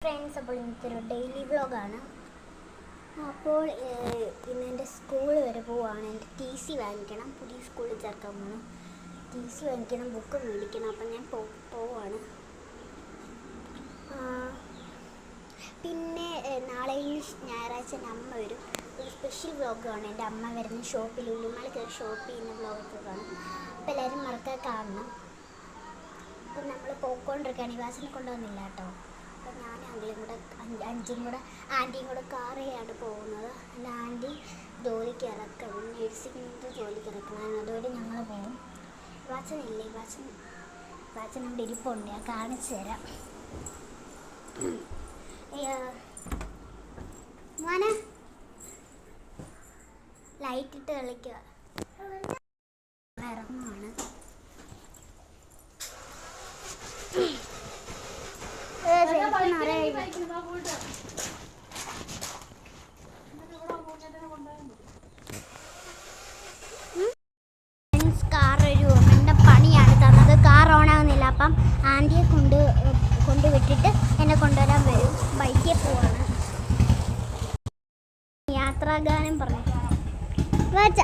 Friends, അപ്പോൾ ഇന്നത്തെ daily വ്ളോഗാണ്. അപ്പോൾ ഇന്ന് എൻ്റെ സ്കൂൾ വരെ പോവാണ്. എൻ്റെ TC വാങ്ങിക്കണം. പുതിയ സ്കൂളിൽ ചേർക്കാൻ പോകണം. TC വാങ്ങിക്കണം, ബുക്ക് മേടിക്കണം. അപ്പം ഞാൻ പോവാണ്. പിന്നെ നാളെ ഞായറാഴ്ച എൻ്റെ അമ്മ വരും. ഒരു സ്പെഷ്യൽ വ്ളോഗാണ്. എൻ്റെ അമ്മ വരുന്ന ഷോപ്പിൽ ഉള്ളിമാൾ കയറി ഷോപ്പ് ചെയ്യുന്ന വ്ളോഗൊക്കെ കാണും. അപ്പോൾ എല്ലാവരും മറക്കാതെ കാണണം. അപ്പം നമ്മൾ പോയിക്കൊണ്ടിരിക്കുകയാണ്. ഈ വാസിനെ കൊണ്ടുവന്നില്ല കേട്ടോ. അപ്പം ഞാൻ അഞ്ചും കൂടെ ആൻറ്റിയും കൂടെ കാറിയാണ് പോകുന്നത്. എൻ്റെ ആൻറ്റി ജോലിക്ക് ഇറക്കണം, നേഴ്സിങ്ങിൻ്റെ ജോലിക്ക് ഇറക്കണം. അതുവരെ ഞങ്ങൾ പോകും. വാച്ചനില്ലേ, വാച്ചൻ അവിടെ ഇരിപ്പുണ്ട്. ഞാൻ കാണിച്ചു തരാം. മോനെ ലൈറ്റിട്ട് കളിക്കുക. ഇറങ്ങുവാണ്. കാർ ഒരു എൻ്റെ പണിയാണ് തന്നത്. കാർ ഓണാകുന്നില്ല. അപ്പം ആൻറ്റിയെ കൊണ്ടുവിട്ടിട്ട് എന്നെ കൊണ്ടുവരാൻ വരും. ബൈക്കിൽ പോവാണ്. യാത്രാഗാനം പറഞ്ഞു വാച്ച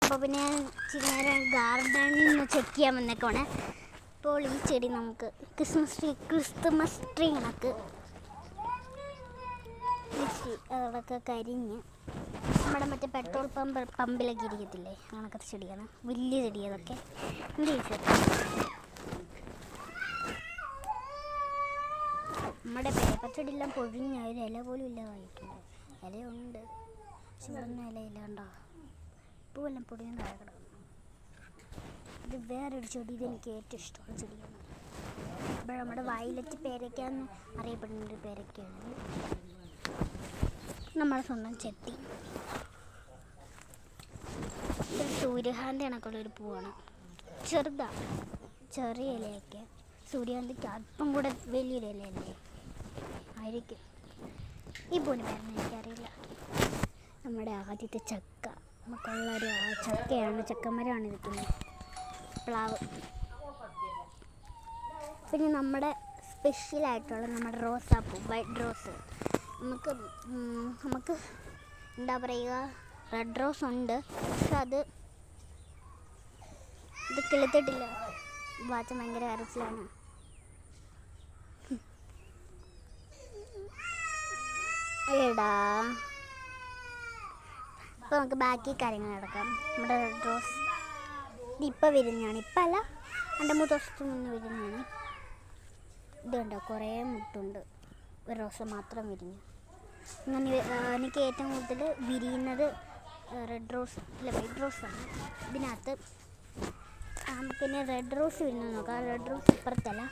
അപ്പോൾ പിന്നെ ചില ഗാർഡനിൽ ചെക്ക് ചെയ്യാൻ വന്നേക്കാണ്. അപ്പോൾ ഈ ചെടി നമുക്ക് ക്രിസ്തുമസ് ട്രീ കണക്ക് അതൊക്കെ കരിഞ്ഞ് നമ്മുടെ മറ്റേ പെട്രോൾ പമ്പിലൊക്കെ ഇരിക്കത്തില്ലേ, അങ്ങനത്തെ ചെടിയാണ്. വലിയ ചെടി അതൊക്കെ. എന്ത് ചെടി നമ്മുടെ പേപ്പച്ചെടിയെല്ലാം പൊഴിഞ്ഞ ഒരു ഇല പോലും ഇല്ലാതായിട്ടുണ്ട്. ഇലയുണ്ട്, ചുവന്ന ഇലയില്ല കണ്ടോ. പൂവെല്ലാം പൊടിഞ്ഞ് താഴെ കിടക്കുന്നു. ഇത് വേറൊരു ചെടി. ഇതെനിക്ക് ഏറ്റവും ഇഷ്ടമുള്ള ചെടിയാണ്. അപ്പോൾ നമ്മുടെ വയലറ്റ് പേരയ്ക്കാന്ന് അറിയപ്പെടുന്നൊരു പേരയ്ക്കാണ്. നമ്മുടെ സ്വന്തം ചെത്തി. ഒരു സൂര്യകാന്തി കണക്കുള്ളൊരു പൂവാണ്. ചെറുതാണ്, ചെറിയ ഇലയൊക്കെ. സൂര്യകാന്തിക്ക് അല്പം കൂടെ വലിയൊരു ഇലയല്ലേ ആയിരിക്കും. ഈ പൂവിന് പേരൊന്നും എനിക്കറിയില്ല. നമ്മുടെ ആദ്യത്തെ ചക്ക നമുക്കുള്ളൊരു ചക്കയാണ്. ചക്കമരമാണ് ഇരിക്കുന്നത്. പ്ലാവ്. പിന്നെ നമ്മുടെ സ്പെഷ്യലായിട്ടുള്ള നമ്മുടെ റോസാപ്പൂ, വൈറ്റ് റോസ്. നമുക്ക് എന്താ പറയുക, റെഡ് റോസ് ഉണ്ട്. പക്ഷെ ഇത് കിളുത്തിട്ടില്ല. വാച്ച ഭയങ്കര കരച്ചിലാണ്. എടാ, അപ്പോൾ നമുക്ക് ബാക്കി കാര്യങ്ങൾ നടക്കാം. നമ്മുടെ റെഡ് റോസ് ഇതിപ്പോൾ വിരിഞ്ഞാണ്. ഇപ്പം അല്ല, 2-3 ദിവസത്തിന് മുന്നേ വിരിഞ്ഞാണ്. ഇതുണ്ടോ, കുറേ മുട്ടുണ്ട്. ഒരു റോസ് മാത്രം വിരിഞ്ഞു. അങ്ങനെ എനിക്ക് ഏറ്റവും കൂടുതൽ വിരിയുന്നത് റെഡ് റോസ് അല്ല, വൈറ്റ് റോസാണ്. ഇതിനകത്ത് പിന്നെ റെഡ് റോസ് വിരിഞ്ഞു നോക്കാം. റെഡ് റോസ് ഇപ്പുറത്തല്ല,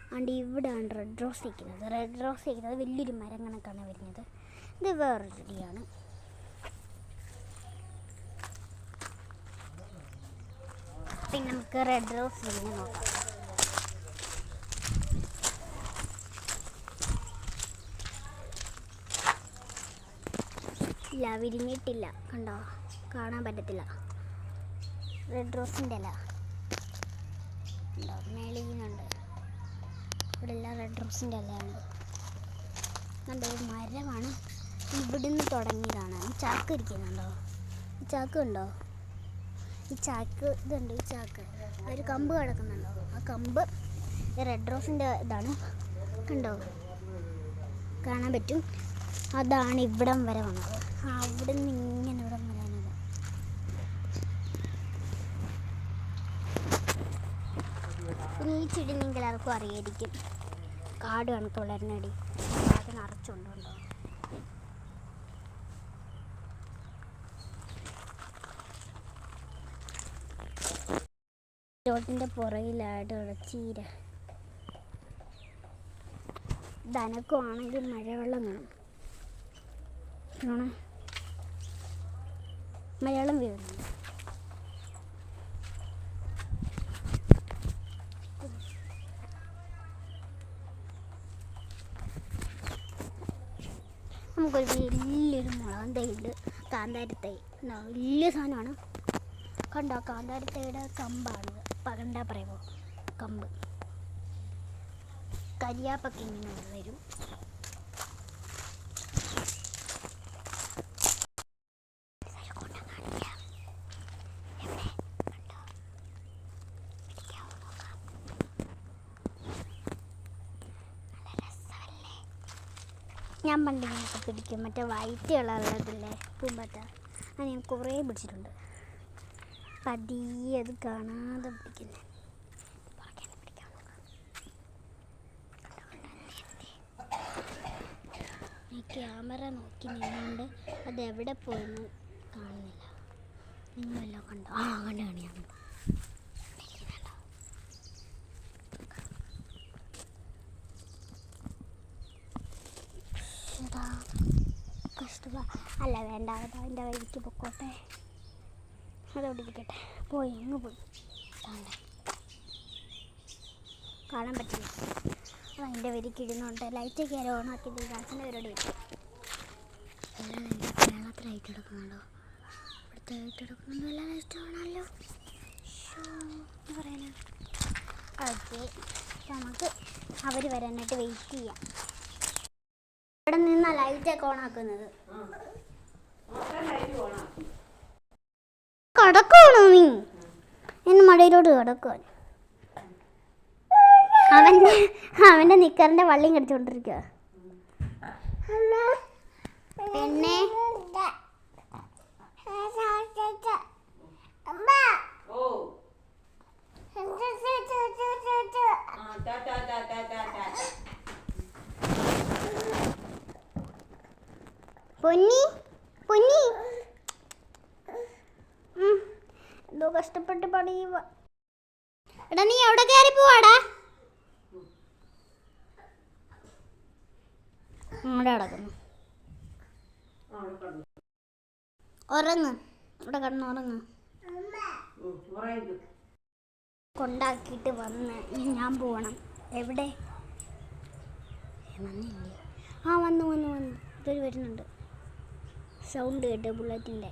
അതുകൊണ്ട് ഇവിടെയാണ് റെഡ് റോസ് ഇരിക്കുന്നത്. റെഡ് റോസ് ഇരിക്കുന്നത് വലിയൊരു മരം കണക്കാണ് വരുന്നത്. ഇത് വേറൊരു ചെടിയാണ്. പിന്നെ നമുക്ക് റെഡ് റോസ് വിരിഞ്ഞ് നോക്കാം. ഇല്ല, വിരിഞ്ഞിട്ടില്ല. കണ്ടോ, കാണാൻ പറ്റത്തില്ല. റെഡ് റോസിൻ്റെ ഇല ഉണ്ടോ, മേളിയുന്നുണ്ട്. ഇവിടെ എല്ലാം റെഡ് റോസിൻ്റെ ഇലയാണ്. നല്ലൊരു മരമാണ്. ഇവിടുന്ന് തുടങ്ങിയതാണ്. ഈ ചാക്ക് ഇരിക്കുന്നുണ്ടോ, ഈ ചാക്ക് ഉണ്ടോ, ഈ ചാക്ക് ഇതുണ്ട്. ഈ ചാക്ക് ഒരു കമ്പ് കിടക്കുന്നുണ്ടോ, ആ കമ്പ് റെഡ് റോസിൻ്റെ ഇതാണ്. കണ്ടോ, കാണാൻ പറ്റും. അതാണ് ഇവിടം വരെ വന്നത്. അവിടെ നിന്ന് ഇങ്ങനെ ഇവിടം വരാനത്. പിന്നെ ഈ ചെടി നിങ്ങൾ എല്ലാവർക്കും അറിയായിരിക്കും. കാട് കണക്കുള്ളൊരുന്നടി. കാട് നിറച്ചുകൊണ്ടുണ്ടോ. തോട്ടിൻ്റെ പുറകിലായിട്ട് ചീര. ധനക്കുവാണെങ്കിൽ മഴവെള്ളം വേണം. മലയാളം വീഴുന്നു. നമുക്കൊരു വലിയൊരു മുള തൈയുണ്ട്. കാന്താരിത്തൈ വലിയ സാധനമാണ്. കണ്ടോ, കാന്താരിത്തൈയുടെ കമ്പാണ്. കണ്ടാ പറയുമോ കമ്പ്. കരിയാപ്പൊക്കെ ഇങ്ങനെ വരും. ഞാൻ പണ്ടിങ്ങനെയൊക്കെ പിടിക്കും. മറ്റേ വൈറ്റ് കളറുള്ളതില്ലേ പൂമ്പാറ്റ, അത് ഞാൻ കുറേ പിടിച്ചിട്ടുണ്ട്. പതിയെ അത് കാണാതെ പിടിക്കുന്നത്. ഈ ക്യാമറ നോക്കി നിന്നുകൊണ്ട് അത് എവിടെ പോയെന്ന് കാണുന്നില്ല. നിങ്ങളെല്ലാം കണ്ടോ? കണ്ടു കാണിയാണ്. അല്ല വേണ്ട, അതിൻ്റെ വഴിക്ക് പൊക്കോട്ടെ. അതോടെ ഇരിക്കട്ടെ. പോയി അങ്ങ് പോയി. കാണാൻ പറ്റില്ല. അതിൻ്റെ വരിക്ക് ഇരുന്നുകൊണ്ട് ലൈറ്റൊക്കെ ആരോ ഓണാക്കിയത് കാശിൻ്റെ പരിപാടി കിട്ടും. കേരളത്തിൽ ലൈറ്റ് എടുക്കുന്നുണ്ടോ? ഇവിടുത്തെ ലൈറ്റ് എടുക്കുന്നുണ്ടോ? എല്ലാ ലൈറ്റ് ആണല്ലോ. എന്താ പറയാനാ? ഓക്കെ, നമുക്ക് അവർ വരാനായിട്ട് വെയിറ്റ് ചെയ്യാം. ഇവിടെ നിന്നാ ലൈറ്റൊക്കെ ഓണാക്കുന്നത്. കിടക്കുവാണോ നീ? എന്ന് മഴയിലോട്ട് കിടക്കുവാൻ. അവൻ്റെ നിക്കറിൻ്റെ വള്ളിയും കടിച്ചുകൊണ്ടിരിക്കുക. പിന്നെ പൊന്നി പൊന്നി എന്തോ കഷ്ടപ്പെട്ട് പണിയുക. എടാ നീ എവിടെ കയറി പോവാടാ? അവിടെ കിടക്കുന്നു. ഉറങ്ങ്, ഇവിടെ കിടന്ന് ഉറങ്ങ്. കൊണ്ടാക്കിയിട്ട് വന്ന് ഞാൻ പോകണം. എവിടെ? വന്നില്ലേ? വന്നു ഇതൊരു വരുന്നുണ്ട്. സൗണ്ട് കേട്ട് ബുള്ളറ്റിൻ്റെ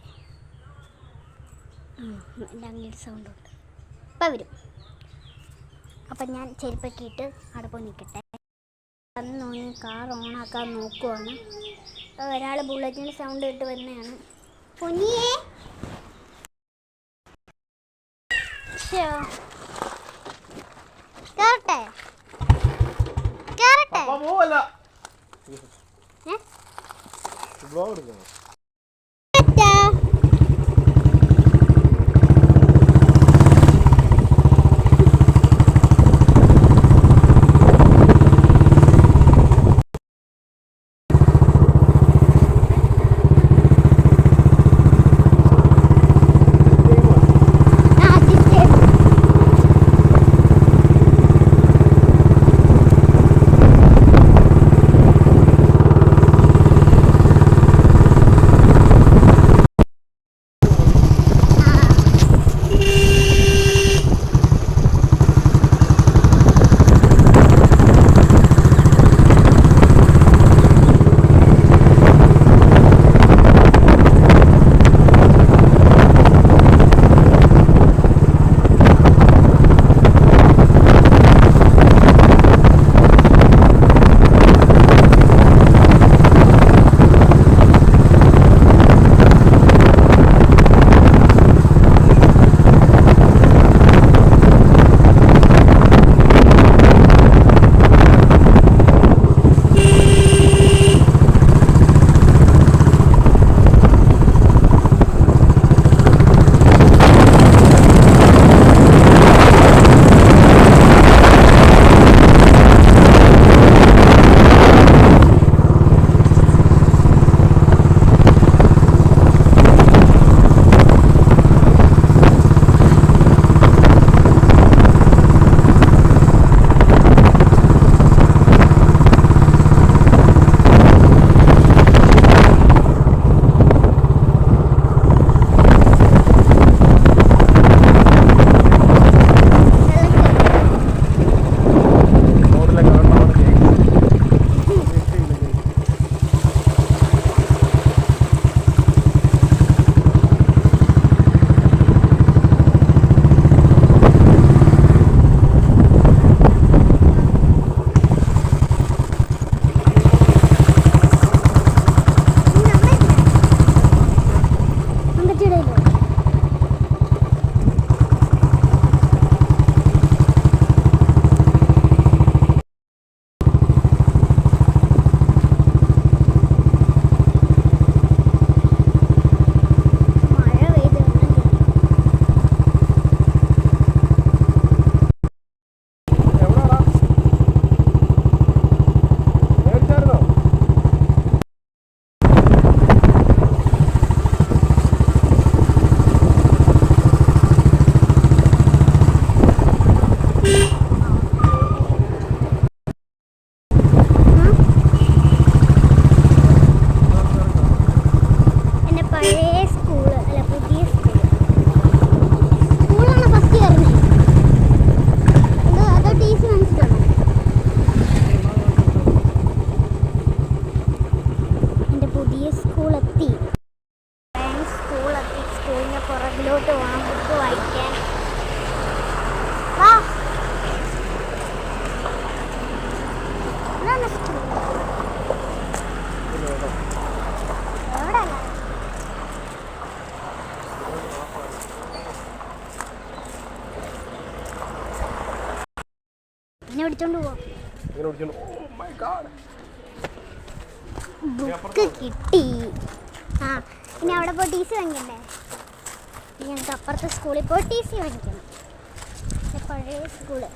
എൻ്റെ അങ്ങനെ സൗണ്ടുണ്ട്. ഇപ്പം വരും. അപ്പം ഞാൻ ചെരുപ്പൊക്കെ ഇട്ട് അവിടെ പോയി നിൽക്കട്ടെ. വന്നു കാർ ഓണാക്കാൻ നോക്കുവാണ്. ഒരാൾ ബുള്ളറ്റിൻ്റെ സൗണ്ട് കേട്ട് വരുന്നതാണ്. പൊന്നിയേ കേറട്ടെ പഴയ സ്കൂള് അല്ല പുതിയ സ്കൂള്. സ്കൂളാണ് ഫസ്റ്റ് കയറുന്നത്. അതോ ടി സി വാങ്ങിച്ചിട്ടാണോ? എൻ്റെ പുതിയ സ്കൂളെത്തി. സ്കൂളെത്തി. സ്കൂളിൻ്റെ പുറകിലോട്ട് പോകാം ബുക്ക് വായിക്കാൻ. വാ. ഇതാണ് സ്കൂൾ. എവിടെയല്ല എന്നെ വിളിച്ചോണ്ട് പോവാം. ബുക്ക് കിട്ടി. ആ ഇനി അവിടെ പോയി ടി സി വാങ്ങിക്കണ്ടേ? ഇനി ഞങ്ങൾക്ക് അപ്പുറത്തെ സ്കൂളിൽ പോയി ടി സി വാങ്ങിക്കണം. പഴയ സ്കൂള്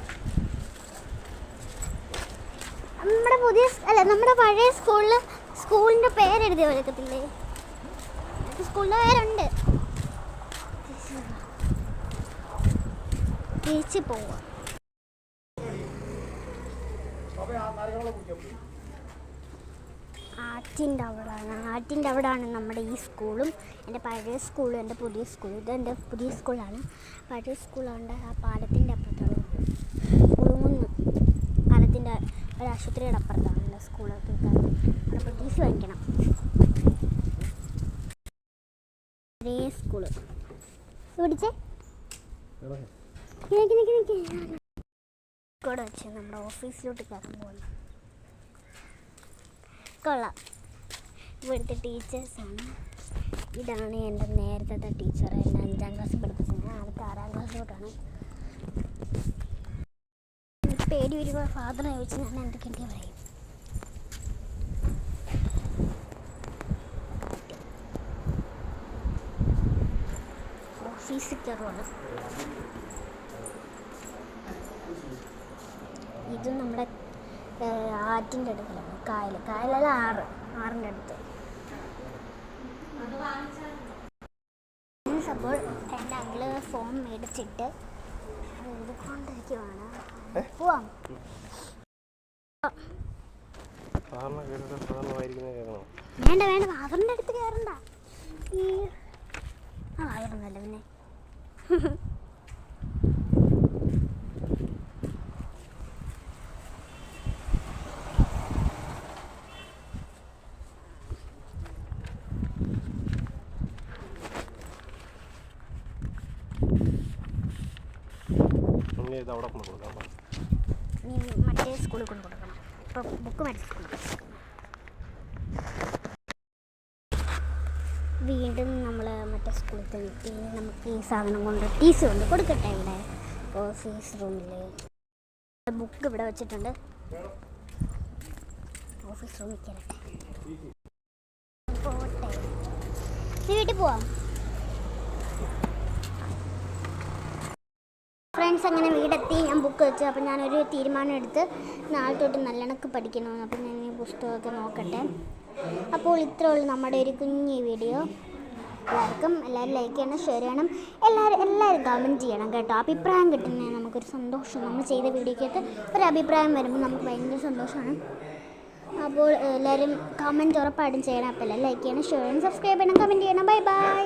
നമ്മുടെ പുതിയ അല്ല നമ്മുടെ പഴയ സ്കൂളിൽ സ്കൂളിൻ്റെ പേരെഴുതി വരക്കത്തില്ലേ? സ്കൂളിൻ്റെ പേരുണ്ട്. തിരിച്ച് പോവാം. ആറ്റിൻ്റെ അവിടെയാണ് നമ്മുടെ ഈ സ്കൂളും എൻ്റെ പഴയ സ്കൂളും എൻ്റെ പുതിയ സ്കൂളും. ഇതെൻ്റെ പുതിയ സ്കൂളാണ്. പഴയ സ്കൂളുണ്ട് ആ പാലത്തിൻ്റെ അപ്പുറത്താണ്. കുളുങ്ങുന്നു പാലത്തിൻ്റെ ഒരു ആശുപത്രിയുടെ അപ്പുറത്താണ് എൻ്റെ സ്കൂളൊക്കെ. അവിടെ ടി സി വാങ്ങിക്കണം. പഴയ സ്കൂള് പിടിച്ചേ കൂടെ വെച്ച് നമ്മുടെ ഓഫീസിലോട്ട് കയറാൻ പോകുന്നു. കൊള്ളാം. ഇവിടുത്തെ ടീച്ചേഴ്സാണ്. ഇതാണ് എൻ്റെ നേരത്തെ ടീച്ചർ. എന്നെ 5ാം ക്ലാസ്സിൽ പഠിപ്പിച്ചത്. അടുത്ത 6ാം ക്ലാസ്സിലോട്ടാണ്. പേടി വരുമ്പോൾ ഫാദറിനെ ചോദിച്ച് ഞാൻ എന്തൊക്കെയൊക്കെ പറയും. ഓഫീസിൽ കയറുവാണ്. ഇത് നമ്മുടെ ആറ്റിൻ്റെ അടുക്കലാണ്. കായലല്ല ആറിൻ്റെ അടുത്ത്. അപ്പോൾ എൻ്റെ അങ്കിള് ഫോൺ മേടിച്ചിട്ട് എഴുതിക്കൊണ്ടിരിക്കുവാണ്. പോവാം. വേണ്ട ഫാദറിൻ്റെ അടുത്ത് കയറണ്ട. ഫാദറൊന്നല്ല പിന്നെ. മറ്റേ സ്കൂളിൽ കൊണ്ട് കൊടുക്കണം. ഇപ്പോൾ ബുക്ക് മേടിച്ച് വീണ്ടും നമ്മൾ മറ്റേ സ്കൂളിൽ തന്നെ നമുക്ക് ഈ സാധനം കൊണ്ട് ടി സി കൊണ്ട് കൊടുക്കട്ടെ. ഇവിടെ ഓഫീസ് റൂമിൽ ബുക്ക് ഇവിടെ വെച്ചിട്ടുണ്ട്. ഓഫീസ് റൂമിൽ കയറട്ടെ. പോട്ടെ. വീട്ടിൽ പോവാം. ഫ്രണ്ട്സ് അങ്ങനെ വീടെത്തി. ഞാൻ ബുക്ക് വെച്ചു. അപ്പം ഞാനൊരു തീരുമാനം എടുത്ത് നാളെ തൊട്ട് നല്ലണക്ക് പഠിക്കണമെന്ന്. അപ്പം ഞാൻ ഈ പുസ്തകമൊക്കെ നോക്കട്ടെ. അപ്പോൾ ഇത്രേ ഉള്ളൂ നമ്മുടെ ഒരു കുഞ്ഞി വീഡിയോ. എല്ലാവരും ലൈക്ക് ചെയ്യണം, ഷെയർ ചെയ്യണം, എല്ലാവരും കമൻറ്റ് ചെയ്യണം കേട്ടോ. അഭിപ്രായം കിട്ടുന്നത് നമുക്കൊരു സന്തോഷം. നമ്മൾ ചെയ്ത വീഡിയോയ്ക്കകത്ത് ഒരു അഭിപ്രായം വരുമ്പോൾ നമുക്ക് ഭയങ്കര സന്തോഷമാണ്. അപ്പോൾ എല്ലാവരും കമൻറ്റ് ഉറപ്പായിട്ടും ചെയ്യണം. അപ്പോൾ എല്ലാവരും ലൈക്ക് ചെയ്യണം, ഷെയർ ചെയ്യണം, സബ്സ്ക്രൈബ് ചെയ്യണം, കമൻറ്റ് ചെയ്യണം. Bye bye.